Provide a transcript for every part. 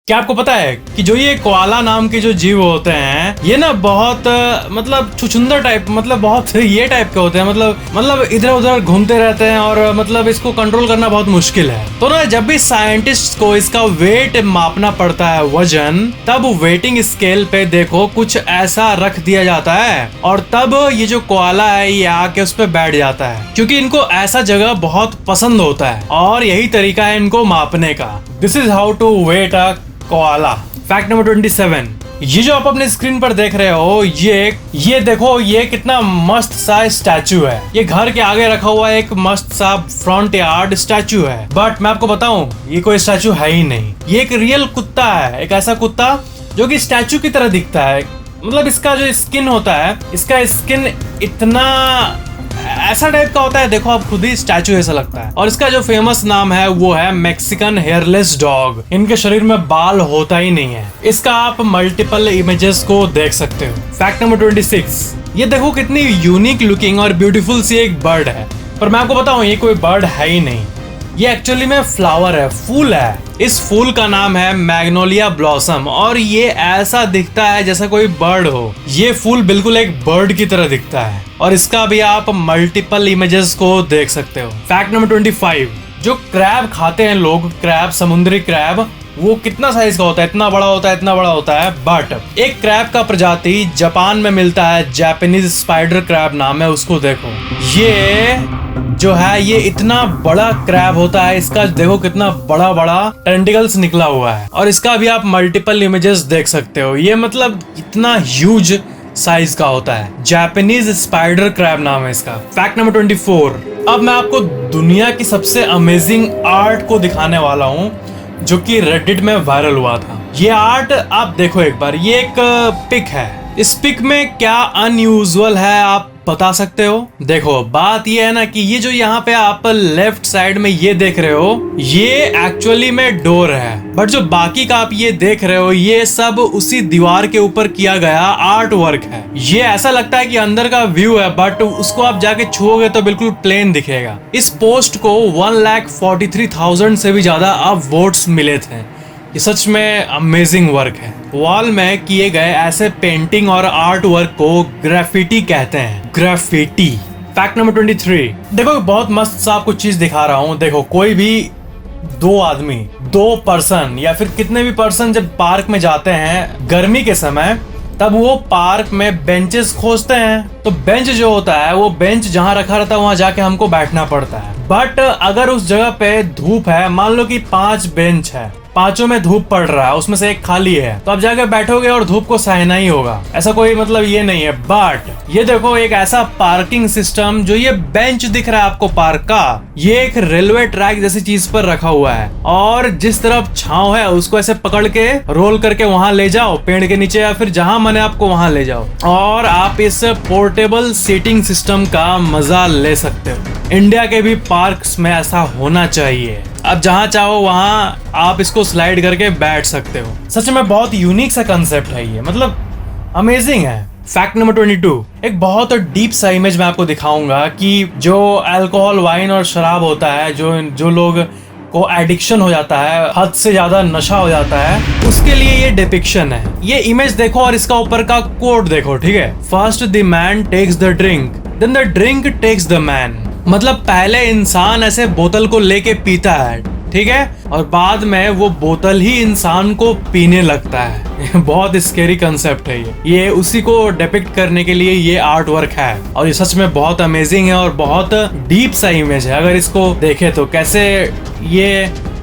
क्या आपको पता है कि जो ये कोआला नाम के जो जीव होते हैं ये ना बहुत मतलब छुछुंदर टाइप, मतलब बहुत ये टाइप के होते हैं, मतलब इधर उधर घूमते रहते हैं और मतलब इसको कंट्रोल करना बहुत मुश्किल है। तो ना जब भी साइंटिस्ट को इसका वेट मापना पड़ता है, वजन, तब वेटिंग स्केल पे देखो कुछ ऐसा रख दिया जाता है और तब ये जो कोआला है ये आके उस पे बैठ जाता है, क्योंकि इनको ऐसा जगह बहुत पसंद होता है और यही तरीका है इनको मापने का। This is how to weigh a koala. Fact number 27, ये जो आप अपने स्क्रीन पर देख रहे हो ये देखो ये कितना मस्त सा स्टैचू है। ये घर के आगे रखा हुआ एक मस्त सा फ्रंट यार्ड स्टैचू है, बट मैं आपको बताऊं ये कोई स्टैचू है ही नहीं। ये एक रियल कुत्ता है, एक ऐसा कुत्ता जो कि स्टैचू की तरह दिखता है। मतलब इसका जो स्किन होता है, इसका स्किन इतना ऐसा टाइप का होता है, देखो आप खुद ही स्टैचू ऐसा लगता है। और इसका जो फेमस नाम है वो है मैक्सिकन हेयरलेस डॉग। इनके शरीर में बाल होता ही नहीं है। इसका आप मल्टीपल इमेजेस को देख सकते हो। फैक्ट नंबर 26, ये देखो कितनी यूनिक लुकिंग और ब्यूटीफुल सी एक बर्ड है, पर मैं आपको बताऊं ये कोई बर्ड है ही नहीं। ये एक्चुअली में फ्लावर है, फूल है। इस फूल का नाम है मैग्नोलिया ब्लॉसम और ये ऐसा दिखता है जैसा कोई बर्ड हो। ये फूल बिल्कुल एक बर्ड की तरह दिखता है और इसका भी आप मल्टीपल इमेजेस को देख सकते हो। फैक्ट नंबर 25, जो क्रैब खाते हैं लोग, क्रैब, समुद्री क्रैब, वो कितना साइज का होता है, इतना बड़ा होता है, इतना बड़ा होता है। बट एक क्रैब का प्रजाति जापान में मिलता है, जापानीज स्पाइडर क्रैब नाम है उसको। देखो ये जो है ये इतना बड़ा क्रैब होता है, इसका देखो कितना बड़ा बड़ा टेंटिकल्स निकला हुआ है और इसका भी आप मल्टीपल इमेजेस देख सकते हो। ये मतलब इतना ह्यूज साइज का होता है। जापानीज स्पाइडर क्रैब नाम है इसका। फैक्ट नंबर 24, अब मैं आपको दुनिया की सबसे अमेजिंग आर्ट को दिखाने वाला हूँ जो कि रेडिट में वायरल हुआ था। ये आर्ट आप देखो एक बार, ये एक पिक है। इस पिक में क्या अनयूजुअल है आप बता सकते हो? देखो बात ये है ना कि ये जो यहाँ पे आप लेफ्ट साइड में ये देख रहे हो ये एक्चुअली में डोर है, बट जो बाकी का आप ये देख रहे हो ये सब उसी दीवार के ऊपर किया गया आर्ट वर्क है। ये ऐसा लगता है कि अंदर का व्यू है, बट उसको आप जाके छुओगे तो बिल्कुल प्लेन दिखेगा। इस पोस्ट को 1,43,000 से भी ज्यादा अब वोट्स मिले थे। ये सच में अमेजिंग वर्क है। वॉल में किए गए ऐसे पेंटिंग और आर्ट वर्क को ग्राफिटी कहते हैं, ग्राफिटी। फैक्ट नंबर 23, देखो बहुत मस्त सा आपको चीज दिखा रहा हूँ। देखो कोई भी दो आदमी, दो पर्सन या फिर कितने भी पर्सन जब पार्क में जाते हैं गर्मी के समय, तब वो पार्क में बेंचेस खोजते हैं। तो बेंच जो होता है वो बेंच जहाँ रखा रहता है वहां जाके हमको बैठना पड़ता है। बट अगर उस जगह पे धूप है, मान लो कि 5 बेंच है, पांचों में धूप पड़ रहा है, उसमें से एक खाली है, तो आप जाके बैठोगे और धूप को सहना ही होगा। ऐसा कोई मतलब ये नहीं है। बट ये देखो एक ऐसा पार्किंग सिस्टम, जो ये बेंच दिख रहा है आपको पार्क का, ये एक रेलवे ट्रैक जैसी चीज पर रखा हुआ है और जिस तरफ छांव है उसको ऐसे पकड़ के रोल करके वहां ले जाओ पेड़ के नीचे या फिर जहां मने आपको वहां ले जाओ और आप इस पोर्टेबल सीटिंग सिस्टम का मजा ले सकते हो। इंडिया के भी पार्क्स में ऐसा होना चाहिए। अब जहां चाहो वहां आप इसको स्लाइड करके बैठ सकते हो। सच में बहुत यूनिक सा कंसेप्ट है ये, मतलब अमेजिंग है। फैक्ट नंबर 22, एक बहुत डीप सा इमेज मैं आपको दिखाऊंगा कि जो अल्कोहल, वाइन और शराब होता है, जो लोग को एडिक्शन हो जाता है, हद से ज्यादा नशा हो जाता है, उसके लिए ये डिपिक्शन है। ये इमेज देखो और इसका ऊपर का कोट देखो, ठीक है। First the man takes the drink, then the drink takes the man. मतलब पहले इंसान ऐसे बोतल को लेके पीता है, ठीक है, और बाद में वो बोतल ही इंसान को पीने लगता है। बहुत स्केरी कंसेप्ट है ये उसी को डिपिक्ट करने के लिए ये आर्ट वर्क है और ये सच में बहुत अमेजिंग है और बहुत डीप सा इमेज है। अगर इसको देखे तो कैसे ये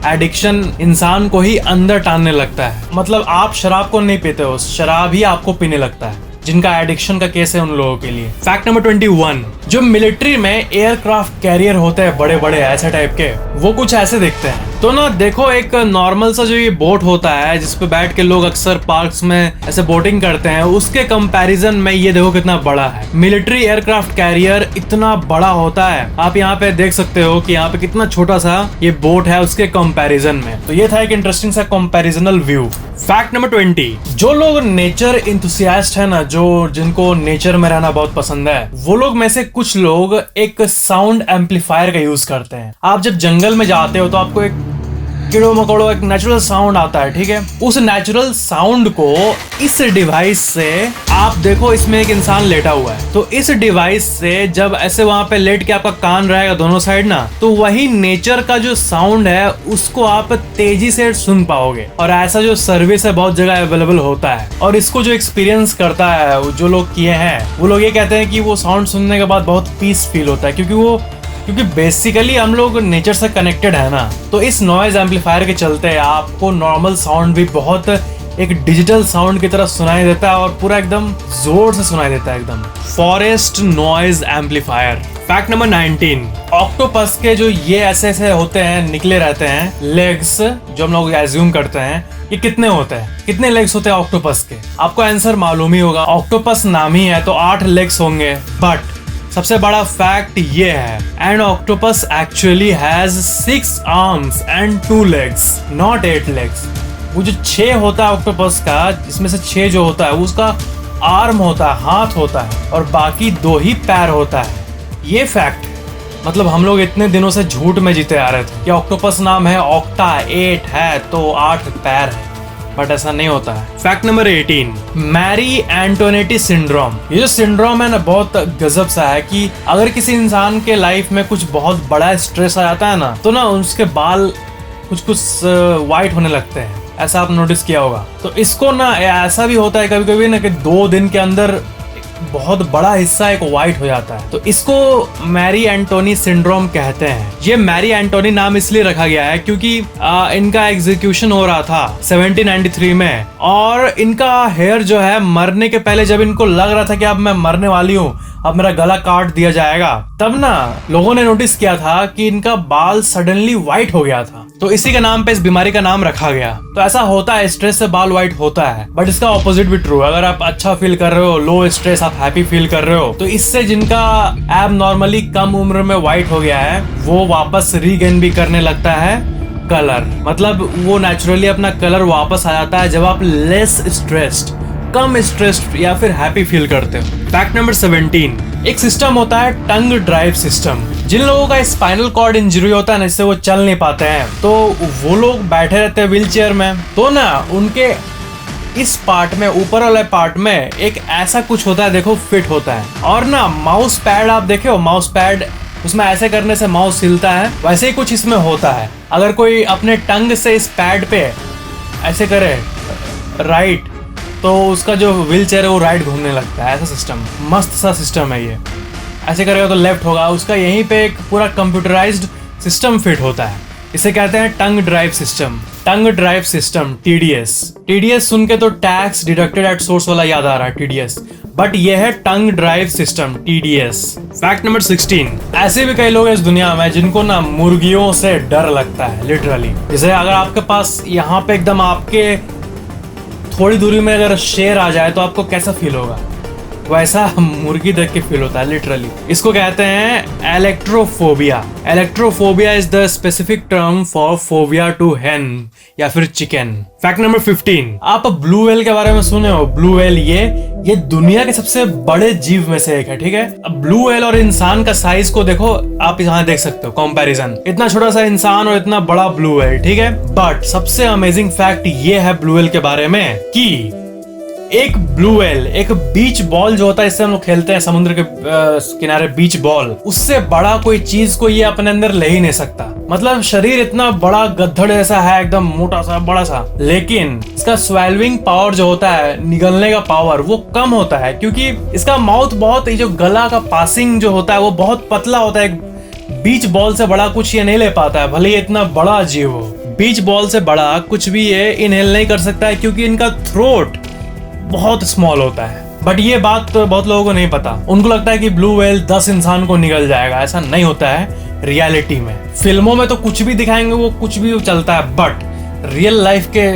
एडिक्शन इंसान को ही अंदर टानने लगता है। मतलब आप शराब को नहीं पीते हो, शराब ही आपको पीने लगता है। जिनका एडिक्शन का केस है उन लोगों के लिए। फैक्ट नंबर 21, जो मिलिट्री में एयरक्राफ्ट कैरियर होते हैं बड़े बड़े ऐसे टाइप के, वो कुछ ऐसे दिखते हैं। तो ना देखो एक नॉर्मल सा जो ये बोट होता है जिसपे बैठ के लोग अक्सर पार्क्स में ऐसे बोटिंग करते हैं, उसके कंपैरिजन में ये देखो कितना बड़ा है। मिलिट्री एयरक्राफ्ट कैरियर इतना बड़ा होता है, आप यहाँ पे देख सकते हो कि यहाँ पे कितना छोटा सा ये बोट है उसके कंपैरिजन में। तो ये था एक इंटरेस्टिंग सा कंपैरिजनल व्यू। फैक्ट नंबर 20, जो लोग नेचर इंथुसियास्ट है ना, जो जिनको नेचर में रहना बहुत पसंद है, वो लोग में से कुछ लोग एक साउंड एम्पलीफायर का यूज करते हैं। आप जब जंगल में जाते हो तो आपको एक कीड़ों मकोड़ों एक नेचुरल साउंड आता है, ठीक है। उस नेचुरल साउंड को इस डिवाइस से आप देखो, इसमें एक इंसान लेटा हुआ है, तो इस डिवाइस से जब ऐसे वहां पे लेट के आपका कान रहेगा दोनों साइड ना, तो वही नेचर का जो साउंड है उसको आप तेजी से सुन पाओगे। और ऐसा जो सर्विस है बहुत जगह अवेलेबल होता है, और इसको जो एक्सपीरियंस करता है, जो लोग किए हैं, वो लोग ये कहते हैं कि वो साउंड सुनने के बाद बहुत पीस फील होता है, क्योंकि बेसिकली हम लोग नेचर से कनेक्टेड है ना। तो इस नॉइज एम्पलीफायर के चलते आपको नॉर्मल साउंड भी बहुत एक डिजिटल साउंड की तरह सुनाई देता है, और पूरा एकदम जोर से सुनाई देता है एकदम। Forest noise amplifier. Fact number 19, octopus के जो ये ऐसे होते हैं, निकले रहते हैं लेग्स, जो हम लोग एज्यूम करते हैं, ये कितने होते हैं, कितने लेग्स होते हैं ऑक्टोपस के? आपको आंसर मालूम ही होगा, ऑक्टोपस नाम ही है तो 8 लेग्स होंगे। बट सबसे बड़ा फैक्ट ये है, and octopus actually has 6 arms and 2 legs, not 8 legs. वो जो 6 होता है ऑक्टोपस का, जिसमें से 6 जो होता है उसका आर्म होता है, हाथ होता है, और बाकी 2 ही पैर होता है। ये फैक्ट है। मतलब हम लोग इतने दिनों से झूठ में जीते आ रहे थे कि ऑक्टोपस नाम है, ऑक्टा 8 है तो 8 पैर है, बट ऐसा नहीं होता है। Fact number 18, Marie Antoinette syndrome. ये जो सिंड्रोम है ना, बहुत गजब सा है कि अगर किसी इंसान के लाइफ में कुछ बहुत बड़ा स्ट्रेस आ जाता है ना, तो ना उसके बाल कुछ वाइट होने लगते हैं। ऐसा आप नोटिस किया होगा। तो इसको ना ऐसा भी होता है कभी कभी ना कि 2 दिन के अंदर बहुत बड़ा हिस्सा एक वाइट हो जाता है, तो इसको मैरी एंटोनी सिंड्रोम कहते हैं। ये मैरी एंटोनी नाम इसलिए रखा गया है क्योंकि इनका एग्जीक्यूशन हो रहा था 1793 में, और इनका हेयर जो है, मरने के पहले जब इनको लग रहा था कि अब मैं मरने वाली हूँ, अब मेरा गला काट दिया जाएगा, तब ना लोगों ने नोटिस किया था कि इनका बाल सडनली व्हाइट हो गया था, तो इसी के नाम पे इस बीमारी का नाम रखा गया। तो ऐसा होता है, स्ट्रेस से बाल व्हाइट होता है, बट इसका ऑपोजिट भी ट्रू है। अगर आप अच्छा फील कर रहे हो, लो स्ट्रेस, आप हैप्पी फील कर रहे हो, तो इससे जिनका एब नॉर्मली कम उम्र में व्हाइट हो गया है, वो वापस रीगेन भी करने लगता है कलर। मतलब वो नेचुरली अपना कलर वापस आ जाता है जब आप लेस स्ट्रेस्ड, कम स्ट्रेस्ड या फिर हैप्पी फील करते हो। फैक्ट नंबर 17, एक सिस्टम होता है टंग ड्राइव सिस्टम। जिन लोगों का स्पाइनल कॉर्ड इंजरी होता है ना, जिससे वो चल नहीं पाते हैं, तो वो लोग बैठे रहते हैं व्हील चेयर में, तो ना उनके इस पार्ट में, ऊपर वाले पार्ट में एक ऐसा कुछ होता है, देखो फिट होता है। और ना माउस पैड आप देखे हो, माउस पैड, उसमें ऐसे करने से माउस हिलता है, वैसे ही कुछ इसमें होता है। अगर कोई अपने टंग से इस पैड पे ऐसे करे राइट, तो उसका जो व्हील चेयर है वो राइट घूमने लगता है। ऐसा सिस्टम, मस्त सा सिस्टम है ये। ऐसे करेगा तो लेफ्ट होगा, उसका यहीं पे एक पूरा कंप्यूटराइज्ड सिस्टम फिट होता है। इसे कहते हैं टंग ड्राइव सिस्टम। टंग ड्राइव सिस्टम, TDS। TDS सुन के तो टैक्स डिडक्टेड एट सोर्स वाला याद आ रहा है, TDS, बट ये है tongue drive system, TDS। Fact number 16, ऐसे भी कई लोग हैं इस दुनिया में जिनको ना मुर्गियों से डर लगता है, लिटरली। जैसे अगर आपके पास यहाँ पे एकदम आपके थोड़ी दूरी में अगर शेर आ जाए तो आपको कैसा फील होगा, वैसा मुर्गी देख के फील होता है, लिटरली। इसको कहते हैं electrophobia. Electrophobia is the specific term for phobia to hen या फिर चिकन। फैक्ट नंबर 15, आप ब्लू व्हेल के बारे में सुने हो? ब्लू व्हेल ये दुनिया के सबसे बड़े जीव में से एक है, ठीक है। अब ब्लू व्हेल और इंसान का साइज को देखो, आप यहाँ देख सकते हो कंपैरिजन, इतना छोटा सा इंसान और इतना बड़ा ब्लू व्हेल, ठीक है। बट सबसे अमेजिंग फैक्ट ये है ब्लू व्हेल के बारे में कि एक ब्लू व्हेल, एक बीच बॉल जो होता है, इससे हम लोग खेलते हैं समुद्र के किनारे, बीच बॉल, उससे बड़ा कोई चीज को ये अपने अंदर ले ही नहीं सकता। मतलब शरीर इतना बड़ा गद्धड़ जैसा है, एकदम मोटा सा, बड़ा सा, लेकिन इसका स्वेलविंग पावर जो होता है, निगलने का पावर, वो कम होता है, क्योंकि इसका माउथ बहुत, जो गला का पासिंग जो होता है वो बहुत पतला होता है। बीच बॉल से बड़ा कुछ ये नहीं ले पाता है, भले ही इतना बड़ा जीव हो। बीच बॉल से बड़ा कुछ भी ये इनहेल नहीं कर सकता है, क्योंकि इनका थ्रोट बहुत स्मॉल होता है। बट ये बात तो बहुत लोगों को नहीं पता। उनको लगता है कि ब्लू व्हेल 10 इंसान को निगल जाएगा, ऐसा नहीं होता है रियलिटी में। फिल्मों में तो कुछ भी दिखाएंगे, वो कुछ भी चलता है, बट रियल लाइफ के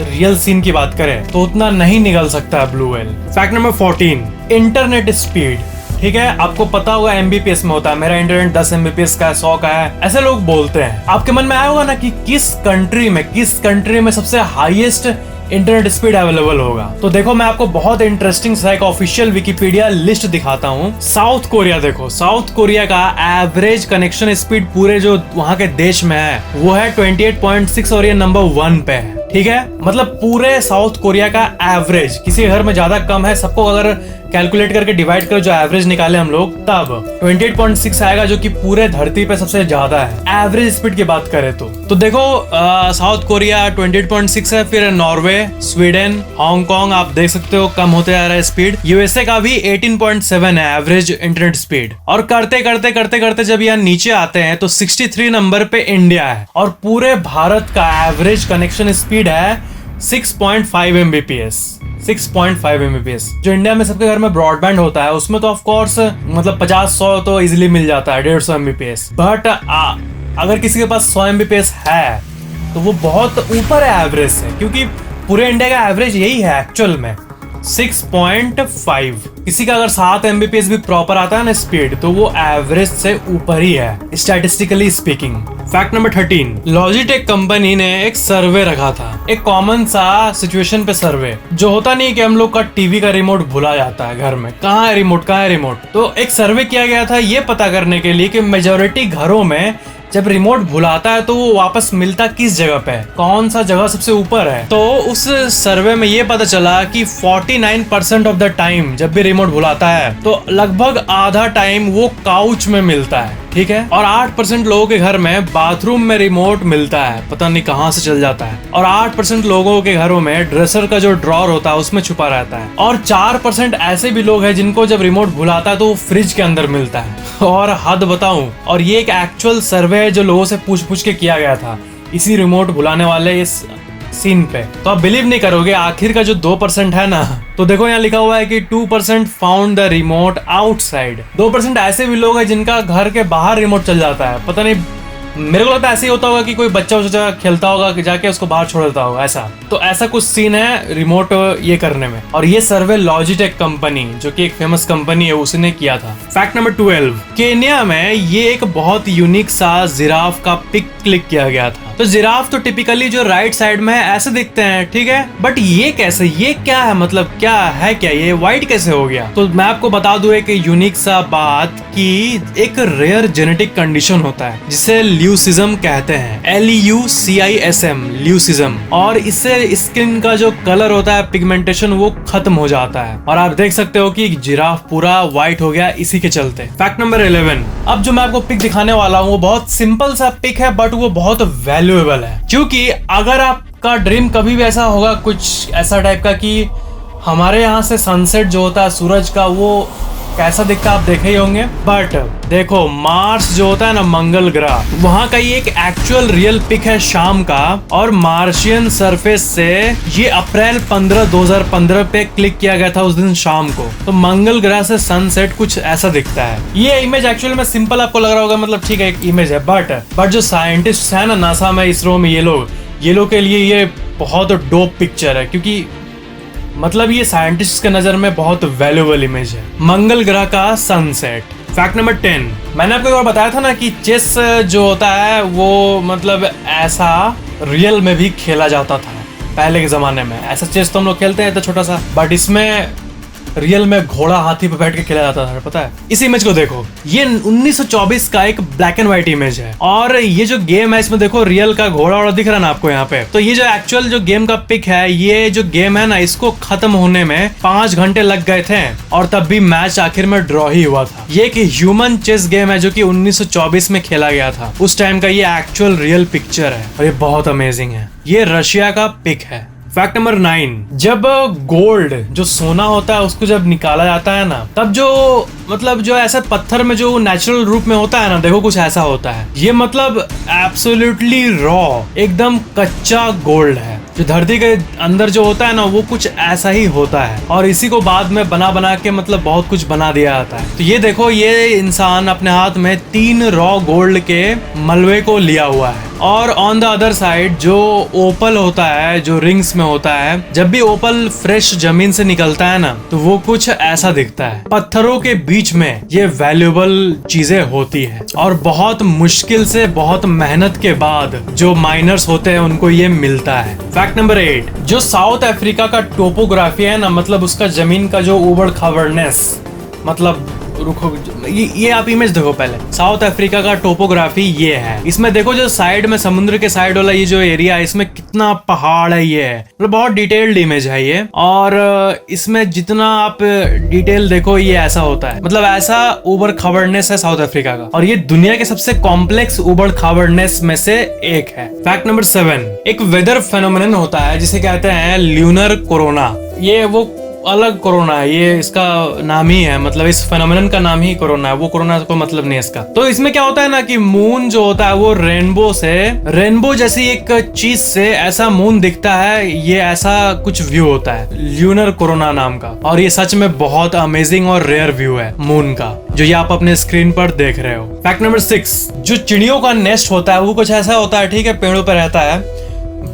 रियल सीन की बात करें तो उतना नहीं निगल सकता है blue whale. Fact number 14, internet speed. ठीक है, आपको पता होगा MBPS में होता है, मेरा इंटरनेट 10 MBPS का है, 100 का है, ऐसे लोग बोलते हैं। आपके मन में आया होगा ना कि किस कंट्री में सबसे हाईएस्ट इंटरनेट स्पीड अवेलेबल होगा। तो देखो मैं आपको बहुत इंटरेस्टिंग सा एक ऑफिशियल विकिपीडिया लिस्ट दिखाता हूँ। साउथ कोरिया देखो, साउथ कोरिया का एवरेज कनेक्शन स्पीड पूरे जो वहाँ के देश में है वो है 28.6 और ये नंबर 1 पे है। ठीक है, मतलब पूरे साउथ कोरिया का एवरेज, किसी घर में ज्यादा कम है, सबको अगर कैलकुलेट करके डिवाइड कर जो एवरेज निकाले हम लोग तब 28.6 आएगा, जो कि पूरे धरती पे सबसे ज्यादा है एवरेज स्पीड की बात करें तो देखो साउथ कोरिया 28.6 है, फिर नॉर्वे, स्वीडन, हांगकांग आप देख सकते हो कम होते जा रहा है स्पीड। यूएसए का भी 18.7 है एवरेज इंटरनेट स्पीड। और करते करते करते करते जब यहाँ नीचे आते हैं तो 63 नंबर पे इंडिया है और पूरे भारत का एवरेज कनेक्शन स्पीड है 6.5 Mbps। 6.5 Mbps जो इंडिया में सबके घर में ब्रॉडबैंड होता है उसमें तो ऑफ कोर्स मतलब 50-100 तो इजीली मिल जाता है 150 Mbps। बट अगर किसी के पास 100 Mbps है तो वो बहुत ऊपर है एवरेज से, क्योंकि पूरे इंडिया का एवरेज यही है एक्चुअल में 6.5। किसी का अगर 7 Mbps भी प्रॉपर आता है ना स्पीड तो वो एवरेज से ऊपर ही है statistically speaking. Fact number 13, Logitech company ने एक सर्वे रखा था, एक कॉमन सा सिचुएशन पे सर्वे, जो होता नहीं कि हम लोग का टीवी का रिमोट भुला जाता है घर में, कहाँ है रिमोट, कहाँ है रिमोट। तो एक सर्वे किया गया था ये पता करने के लिए कि मेजोरिटी घरों में जब रिमोट भुलाता है तो वो वापस मिलता किस जगह पे है, कौन सा जगह सबसे ऊपर है। तो उस सर्वे में ये पता चला कि 49% ऑफ द टाइम जब भी रिमोट भुलाता है तो लगभग आधा टाइम वो काउच में मिलता है। ठीक है, और 8% लोगों के घर में बाथरूम में रिमोट मिलता है, पता नहीं कहां से चल जाता है। और 8% लोगों के घरों में ड्रेसर का जो ड्रॉर होता है उसमें छुपा रहता है। और 4% ऐसे भी लोग हैं जिनको जब रिमोट भुलाता है तो वो फ्रिज के अंदर मिलता है। और हद बताऊं, और ये एक एक्चुअल सर्वे है जो लोगों से पूछ पूछ के किया गया था इसी रिमोट भुलाने वाले इस सीन पे। तो आप बिलीव नहीं करोगे, आखिर का जो 2% है ना, तो देखो यहाँ लिखा हुआ है कि 2% फाउंड द रिमोट आउटसाइड। 2% ऐसे भी लोग हैं जिनका घर के बाहर रिमोट चल जाता है, पता नहीं, मेरे को लगता है ऐसे ही होता होगा कि कोई बच्चा उच्चा खेलता होगा कि जाके उसको बाहर छोड़ देता होगा ऐसा। तो ऐसा कुछ सीन है रिमोट ये करने में। और ये सर्वे लॉजिटेक कंपनी जो कि एक फेमस कंपनी है उसने किया था। फैक्ट नंबर 12, केन्या में ये एक बहुत यूनिक सा जिराफ का पिक क्लिक किया गया था। तो जिराफ तो टिपिकली जो राइट साइड में है ऐसे दिखते हैं, ठीक है, बट ये कैसे, ये क्या है, मतलब क्या है, क्या ये व्हाइट कैसे हो गया। तो मैं आपको बता दूं एक यूनिक सा बात कि एक रेयर जेनेटिक कंडीशन होता है जिसे ल्यूसिज्म कहते हैं, LUCISM, ल्यूसिज्म। और इससे स्किन का जो कलर होता है, पिगमेंटेशन, वो खत्म हो जाता है। और आप देख सकते हो कि जिराफ पूरा व्हाइट हो गया इसी के चलते। फैक्ट नंबर 11, अब जो मैं आपको पिक दिखाने वाला हूँ वो बहुत सिंपल सा पिक है बट वो बहुत वैल्यूएबल है, क्योंकि अगर आपका ड्रीम कभी भी ऐसा होगा, कुछ ऐसा टाइप का कि हमारे यहाँ से सनसेट जो होता है सूरज का वो कैसा दिखता है आप देखे ही होंगे। बट देखो मार्स जो होता है ना, मंगल ग्रह, वहां का ये एक एक्चुअल रियल पिक है शाम का। और मार्शियन सरफेस से ये अप्रैल 15, 2015 पे क्लिक किया गया था उस दिन शाम को। तो मंगल ग्रह से सनसेट कुछ ऐसा दिखता है। ये इमेज एक्चुअल में सिंपल आपको लग रहा होगा, मतलब ठीक है एक इमेज है, बट जो साइंटिस्ट है ना नासा में, इसरो में, ये लोग के लिए ये बहुत डोप पिक्चर है, क्योंकि मतलब ये साइंटिस्ट के नजर में बहुत वैल्यूएबल इमेज है, मंगल ग्रह का सनसेट। फैक्ट नंबर 10, मैंने आपको एक बार बताया था ना कि चेस जो होता है वो मतलब ऐसा रियल में भी खेला जाता था पहले के जमाने में। ऐसा चेस तो हम लोग खेलते हैं तो छोटा सा, बट इसमें रियल में घोड़ा हाथी पे बैठ के खेला जाता था, पता है। इस इमेज को देखो, ये 1924 का एक ब्लैक एंड व्हाइट इमेज है। और ये जो गेम है इसमें देखो रियल का घोड़ा वोड़ा दिख रहा है ना आपको यहाँ पे। तो ये जो एक्चुअल जो गेम का पिक है, ये जो गेम है ना, इसको खत्म होने में 5 घंटे लग गए थे और तब भी मैच आखिर में ड्रॉ ही हुआ था। ये एक ह्यूमन चेस गेम है जो कि 1924 में खेला गया था। उस टाइम का ये एक्चुअल रियल पिक्चर है और ये बहुत अमेजिंग है। ये रशिया का पिक है। फैक्ट नंबर 9, जब गोल्ड जो सोना होता है उसको जब निकाला जाता है ना, तब जो मतलब जो ऐसे पत्थर में जो नेचुरल रूप में होता है ना, देखो कुछ ऐसा होता है। ये मतलब एब्सोल्युटली रॉ, एकदम कच्चा गोल्ड है। जो धरती के अंदर जो होता है ना वो कुछ ऐसा ही होता है और इसी को बाद में बना के मतलब बहुत कुछ बना दिया जाता है। तो ये देखो, ये इंसान अपने हाथ में 3 रॉ गोल्ड के मलबे को लिया हुआ है। और ऑन द अदर साइड जो ओपल होता है, जो रिंग्स में होता है, जब भी ओपल फ्रेश जमीन से निकलता है ना, तो वो कुछ ऐसा दिखता है। पत्थरों के बीच में ये वैल्यूएबल चीजें होती है और बहुत मुश्किल से, बहुत मेहनत के बाद जो माइनर्स होते हैं उनको ये मिलता है। फैक्ट नंबर 8, जो साउथ अफ्रीका का टोपोग्राफी है ना, मतलब उसका जमीन का जो उबड़ खाबड़नेस, मतलब रुको, ये आप इमेज देखो पहले। साउथ अफ्रीका का टोपोग्राफी ये है। इसमें देखो जो साइड में समुद्र के साइड वाला ये जो एरिया है, इसमें कितना पहाड़ है, ये है मतलब बहुत डिटेल्ड इमेज है ये। और इसमें जितना आप डिटेल देखो ये ऐसा होता है, मतलब ऐसा उबड़ खाबड़नेस है साउथ अफ्रीका का, और ये दुनिया के सबसे कॉम्प्लेक्स उबड़ खाबड़नेस में से एक है। फैक्ट नंबर 7, एक वेदर फेनोमेनन होता है जिसे कहते हैं ल्यूनर कोरोना। ये वो अलग कोरोना है, ये इसका नाम ही है, मतलब इस फेनोमेनन का नाम ही कोरोना है, वो कोरोना को मतलब नहीं है इसका। तो इसमें क्या होता है ना कि मून जो होता है वो रेनबो जैसी एक चीज से ऐसा मून दिखता है, ये ऐसा कुछ व्यू होता है ल्यूनर कोरोना नाम का। और ये सच में बहुत अमेजिंग और रेयर व्यू है मून का, जो ये आप अपने स्क्रीन पर देख रहे हो। फैक्ट नंबर 6, जो चिड़ियों का नेस्ट होता है वो कुछ ऐसा होता है, ठीक है, पेड़ों पर रहता है,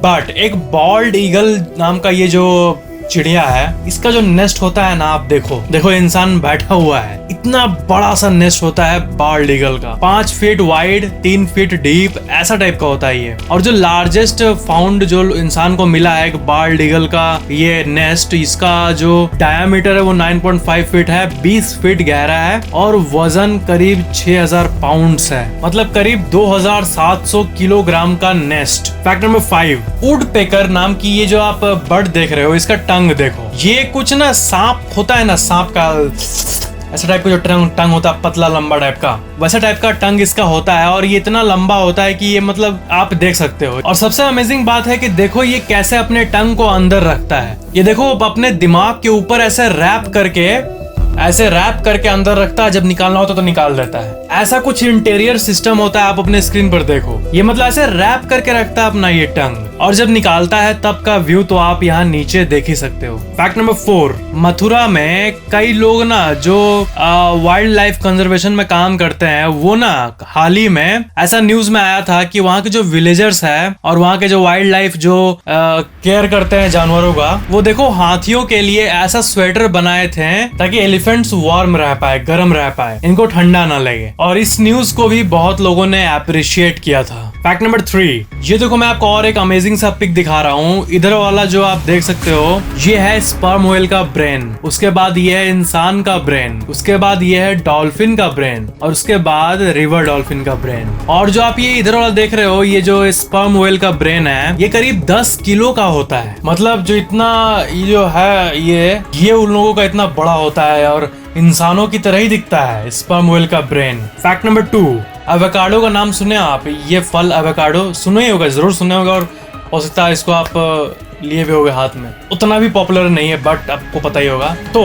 बट एक बॉल्ड ईगल नाम का ये जो चिड़िया है, इसका जो नेस्ट होता है ना, आप देखो इंसान बैठा हुआ है, इतना बड़ा सा नेस्ट होता है बाल्ड ईगल का, 5 फीट वाइड, 3 फीट डीप, ऐसा टाइप का होता है ये। और जो लार्जेस्ट फाउंड जो इंसान को मिला है एक बाल्ड ईगल का ये नेस्ट, इसका जो डायमीटर है वो 9.5 फीट है, 20 फीट गहरा है और वजन करीब 6000 पाउंड्स है, मतलब करीब 2700 किलोग्राम का नेस्ट। फैक्ट नंबर 5, वुडपेकर नाम की ये जो आप बर्ड देख रहे हो, इसका टंग देखो, ये कुछ ना सांप होता है ना, सांप का ऐसा टाइप का जो टंग होता है, पतला लंबा टाइप का, वैसा टाइप का टंग इसका होता है। और ये इतना लंबा होता है कि ये मतलब आप देख सकते हो। और सबसे अमेजिंग बात है कि देखो ये कैसे अपने टंग को अंदर रखता है, ये देखो अपने दिमाग के ऊपर ऐसे रैप करके अंदर रखता है, जब निकालना होता तो निकाल देता है। ऐसा कुछ इंटीरियर सिस्टम होता है, आप अपने स्क्रीन पर देखो, ये मतलब ऐसे रैप करके रखता है अपना ये टंग, और जब निकालता है तब का व्यू तो आप यहाँ नीचे देख ही सकते हो। फैक्ट नंबर 4, मथुरा में कई लोग ना जो वाइल्ड लाइफ कंजर्वेशन में काम करते हैं, वो ना हाल ही में ऐसा न्यूज में आया था कि वहाँ के जो विलेजर्स है और वहाँ के जो वाइल्ड लाइफ जो केयर करते हैं जानवरों का, वो देखो हाथियों के लिए ऐसा स्वेटर बनाए थे ताकि एलिफेंट्स वार्म रह पाए, गर्म रह पाए, इनको ठंडा ना लगे। और इस न्यूज को भी बहुत लोगों ने अप्रिशिएट किया था। फैक्ट नंबर 3, ये देखो मैं आपको और एक अमेजिंग सा पिक दिखा रहा हूँ। इधर वाला जो आप देख सकते हो ये है स्पर्म व्हेल का ब्रेन, उसके बाद ये है इंसान का ब्रेन, उसके बाद ये है डॉल्फिन का ब्रेन, और उसके बाद रिवर डॉल्फिन का ब्रेन। और जो आप ये इधर वाला देख रहे हो, ये जो स्पर्म व्हेल का ब्रेन है, ये करीब 10 किलो का होता है, मतलब जो इतना ये जो है ये उन लोगों का इतना बड़ा होता है और इंसानों की तरह ही दिखता है स्पर्म व्हेल का ब्रेन। फैक्ट नंबर 2, एवोकाडो का नाम सुने आप? ये फल एवोकाडो सुने ही होगा, जरूर सुने होगा, और हो सकता है इसको आप लिए भी होगे हाथ में। उतना भी पॉपुलर नहीं है बट आपको पता ही होगा। तो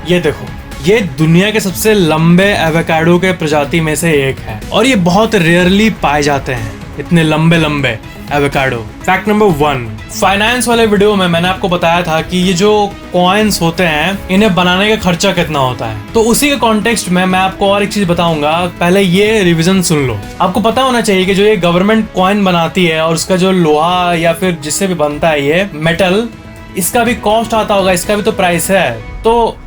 ये देखो, ये दुनिया के सबसे लंबे एवोकाडो के प्रजाति में से एक है और ये बहुत रेयरली पाए जाते हैं, इतने लंबे लंबे एवोकाडो। फैक्ट नंबर 1, फाइनेंस वाले वीडियो में मैंने आपको बताया था कि ये जो कॉइन्स होते हैं इन्हें बनाने का खर्चा कितना होता है। तो उसी के कॉन्टेक्स्ट में मैं आपको और एक चीज बताऊंगा, पहले ये रिवीजन सुन लो। आपको पता होना चाहिए कि जो ये गवर्नमेंट कॉइन बनाती है और उसका जो लोहा या फिर जिससे भी बनता है ये मेटल, इसका भी कॉस्ट आता होगा, इसका भी तो प्राइस है। तो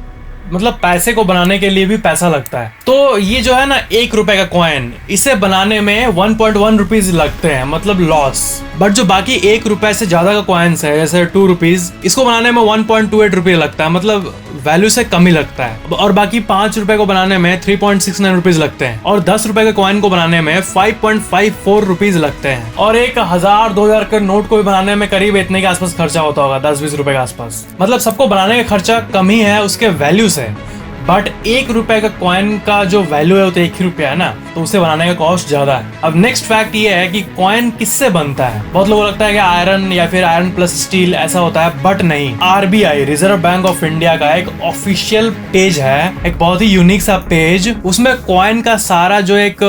मतलब पैसे को बनाने के लिए भी पैसा लगता है। तो ये जो है ना 1 रुपए का कॉइन, इसे बनाने में 1.1 रुपीज लगते हैं, मतलब लॉस। बट जो बाकी 1 रुपए से ज्यादा का कॉइन्स है, जैसे 2 रुपीज, इसको बनाने में 1.28 रुपये लगता है, मतलब वैल्यू से कम ही लगता है। और बाकी 5 रुपए को बनाने में 3.69 रुपीज लगते हैं, और 10 रुपए के कॉइन को बनाने में 5.54 रुपीज लगते हैं, और 1000 2000 के नोट को भी बनाने में करीब इतने के आसपास खर्चा होता होगा, 10-20 रुपए के आसपास। मतलब सबको बनाने का खर्चा कम ही है उसके वैल्यू से। बट 1 रुपए का कॉइन का जो वैल्यू है वो तो 1 ही रुपया है ना, तो उसे बनाने का कॉस्ट ज्यादा है। अब नेक्स्ट फैक्ट ये है कि कॉइन किससे बनता है। बहुत लोगों को लगता है कि आयरन या फिर आयरन प्लस स्टील ऐसा होता है, बट नहीं। RBI, reserve bank of India का एक ऑफिशियल पेज है, एक बहुत ही यूनिक सा पेज, उसमें कॉइन का सारा जो एक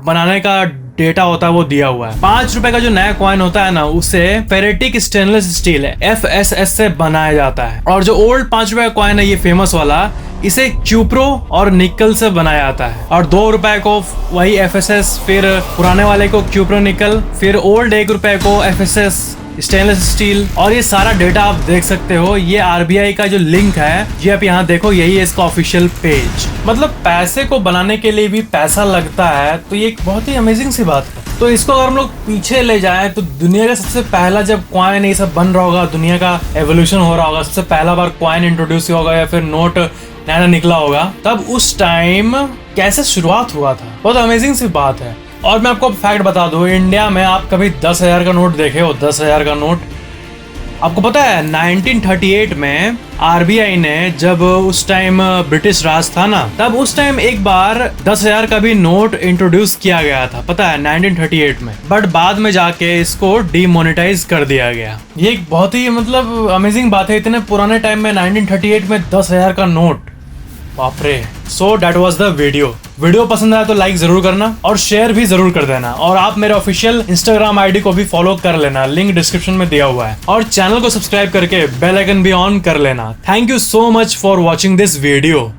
बनाने का डेटा होता है वो दिया हुआ है। 5 रुपए का जो नया कॉइन होता है ना, उसे फेरेटिक स्टेनलेस स्टील है FSS से बनाया जाता है। और जो ओल्ड 5 रुपए का कॉइन है, ये फेमस वाला, इसे क्यूप्रो और निकल से बनाया जाता है। और 2 रुपए को वही FSS, फिर पुराने वाले को क्यूप्रो निकल, फिर ओल्ड 1 रुपए को FSS स्टेनलेस स्टील। और ये सारा डेटा आप देख सकते हो। ये RBI का जो लिंक है, ये आप यहाँ देखो, यही है इसका ऑफिशियल पेज। मतलब पैसे को बनाने के लिए भी पैसा लगता है, तो ये एक बहुत ही अमेजिंग सी बात है। तो इसको अगर हम लोग पीछे ले जाएं तो दुनिया का सबसे पहला जब कॉइन ये सब बन रहा होगा, दुनिया का एवोल्यूशन हो रहा होगा, सबसे पहला बार कॉइन इंट्रोड्यूस हुआ होगा या फिर नोट नया निकला होगा, तब उस टाइम कैसे शुरुआत हुआ था, बहुत अमेजिंग सी बात है। और मैं आपको फैक्ट बता दूं, इंडिया में आप कभी 10,000 का नोट देखे हो? 10,000 का नोट आपको पता है 1938 में RBI ने, जब उस टाइम ब्रिटिश राज था ना, तब उस टाइम एक बार 10,000 का भी नोट इंट्रोड्यूस किया गया था, पता है 1938 में। बट बाद में जाके इसको डीमोनेटाइज कर दिया गया। ये एक बहुत ही मतलब अमेजिंग बात है, इतने पुराने टाइम में 1938 में 10,000 का नोट, बाप रे। So that was the video पसंद आया तो लाइक जरूर करना और शेयर भी जरूर कर देना। और आप मेरे ऑफिशियल इंस्टाग्राम आईडी को भी फॉलो कर लेना, लिंक डिस्क्रिप्शन में दिया हुआ है। और चैनल को सब्सक्राइब करके बेल आइकन भी ऑन कर लेना। Thank you so much for watching this video.